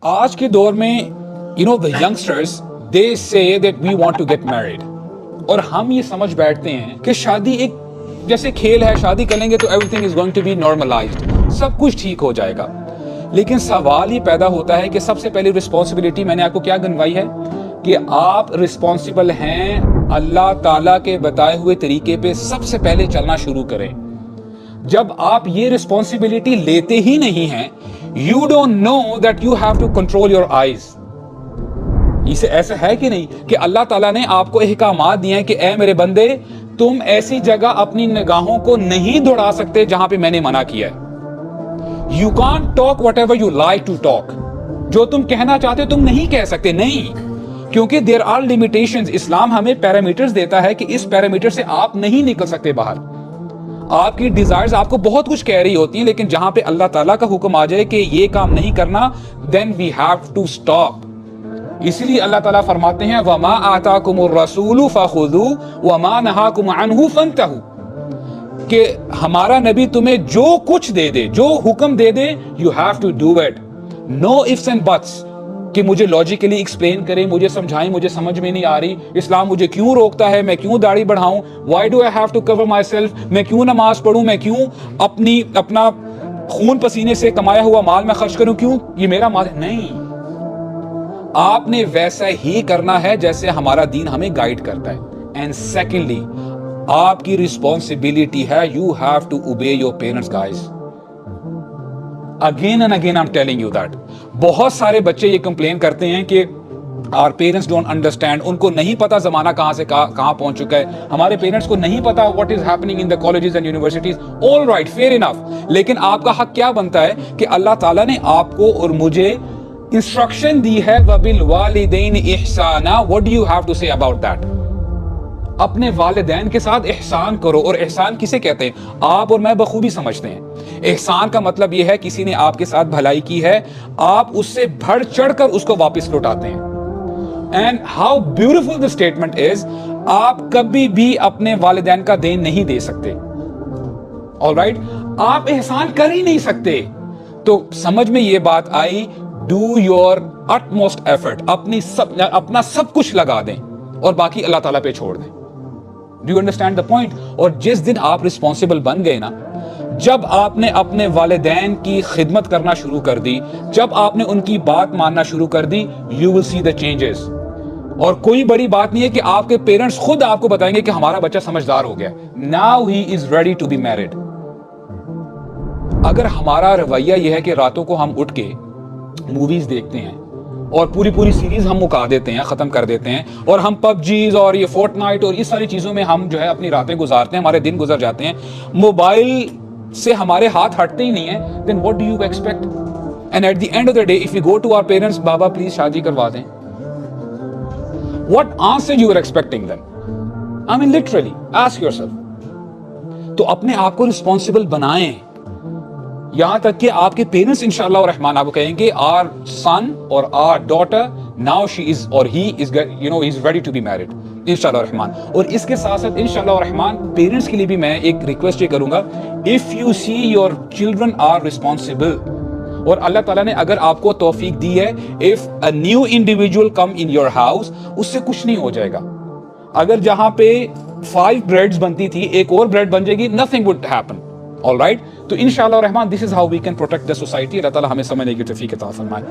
آج کے دور میں the youngsters they say that we want to get married اور ہم یہ سمجھ بیٹھتے ہیں کہ شادی ایک جیسے کھیل ہے, شادی کریں گے تو everything is going to be normalized, سب کچھ ٹھیک ہو جائے گا. لیکن سوال یہ پیدا ہوتا ہے کہ سب سے پہلی رسپانسبلٹی میں نے آپ کو کیا گنوائی ہے کہ آپ رسپانسبل ہیں اللہ تعالیٰ کے بتائے ہوئے طریقے پہ سب سے پہلے چلنا شروع کریں. جب آپ یہ رسپانسبلٹی لیتے ہی نہیں ہیں, you don't know that you have to control your eyes. اسے ایسا ہے کہ نہیں کہ اللہ تعالیٰ نے آپ کو احکامات دیے ہیں کہ اے میرے بندے تم ایسی جگہ اپنی نگاہوں کو نہیں دوڑا سکتے جہاں پہ میں نے منع کیا ہے. You can't talk whatever you like to talk. جو تم کہنا چاہتے تم نہیں کہہ سکتے, نہیں, کیونکہ there are limitations. اسلام ہمیں پیرامیٹرز دیتا ہے کہ اس پیرامیٹر سے آپ نہیں نکل سکتے باہر. آپ کی ڈیزائرز آپ کو بہت کچھ کہہ رہی ہوتی ہیں, لیکن جہاں پہ اللہ تعالیٰ کا حکم آ جائے کہ یہ کام نہیں کرنا, then we have to stop. اسی لیے اللہ تعالیٰ فرماتے ہیں وَمَا آتَاكُمُ الرَّسُولُ فَخُذُوا وَمَا نَهَاكُمْ عَنْهُ فَانْتَهُوا, کہ ہمارا نبی تمہیں جو کچھ دے دے, جو حکم دے دے, you have to do it. No ifs and buts کہ مجھے لاجیکلی ایکسپلین کریں, مجھے سمجھائیں, مجھے سمجھ میں نہیں آ رہی, اسلام مجھے کیوں روکتا ہے, میں کیوں داڑھی بڑھاؤں, why do I have to cover myself, میں کیوں نماز پڑھوں, میں کیوں اپنا خون پسینے سے کمایا ہوا مال میں خرچ کروں, کیوں یہ میرا مال ہے. نہیں, آپ نے ویسا ہی کرنا ہے جیسے ہمارا دین ہمیں گائیڈ کرتا ہے. اینڈ سیکنڈلی آپ کی رسپانسبلٹی ہے you have to obey your parents guys. Again and again I am telling you that. بہت سارے بچے یہ کمپلین کرتے ہیں کہ our parents don't understand, ان کو نہیں پتا زمانہ کہاں سے کہاں پہنچ چکا ہے, ہمارے پیرنٹس کو نہیں پتا what is happening in the colleges and universities. all right, fair enough, لیکن آپ کا حق کیا بنتا ہے کہ اللہ تعالیٰ نے آپ کو اور مجھے انسٹرکشن دی ہے وَبِالْوَالِدَيْنِ إِحْسَانًا. what do you have to say about that? اپنے والدین کے ساتھ احسان کرو. اور احسان کسے کہتے ہیں؟ آپ اور میں بخوبی سمجھتے ہیں. احسان کا مطلب یہ ہے کسی نے آپ کے ساتھ بھلائی کی ہے, آپ اس سے بڑھ چڑھ کر اس کو واپس لوٹاتے ہیں. And how beautiful the statement is, آپ کبھی بھی اپنے والدین کا دین نہیں دے سکتے. alright, آپ احسان کر ہی نہیں سکتے. تو سمجھ میں یہ بات آئی, do your utmost effort, اپنا سب کچھ لگا دیں اور باقی اللہ تعالیٰ پہ چھوڑ دیں. Do you understand the point? اور جس دن آپ رسپانسبل بن گئے نا, جب آپ نے اپنے والدین کی خدمت کرنا شروع کر دی, جب آپ نے ان کی بات ماننا شروع کر دی, you will see the changes. اور کوئی بڑی بات نہیں ہے کہ آپ کے پیرنٹس خود آپ کو بتائیں گے کہ ہمارا بچہ سمجھدار ہو گیا, now he is ready to be married. اگر ہمارا رویہ یہ ہے کہ راتوں کو ہم اٹھ کے موویز دیکھتے ہیں اور پوری سیریز ہم مکا دیتے ہیں, ختم کر دیتے ہیں, اور ہم پب جیز اور یہ فورٹ نائٹ اور یہ ساری چیزوں میں ہم جو ہے اپنی راتیں گزارتے ہیں, ہمارے دن گزر جاتے ہیں, موبائل سے ہمارے ہاتھ ہٹتے ہی نہیں ہیں, then what do you expect? And at the end of the day, if we go to our parents, بابا پلیز شادی کروا دیں, what answer you are expecting them? I mean literally, ask yourself. تو اپنے آپ کو رسپانسبل بنائیں, یہاں تک کہ آپ کے پیرنٹس انشاءاللہ الرحمن آپ کو کہیں گے our son or our daughter now she is or he is he's ready to be married انشاءاللہ الرحمن. اور اس کے ساتھ ساتھ انشاءاللہ الرحمن پیرنٹس کے لیے بھی میں ایک ریکویسٹ یہ کروں گا, if you see your children are responsible, اور اللہ تعالیٰ نے اگر آپ کو توفیق دی ہے, if a new individual come in your house, اس سے کچھ نہیں ہو جائے گا. اگر جہاں پہ 5 breads بنتی تھی ایک اور بریڈ بن جائے گی, nothing would happen. all right, تو انشاءاللہ الرحمن this is how we can protect the society. اللہ تعالیٰ ہمیں سمجھنے کی توفیق عطا فرمائے.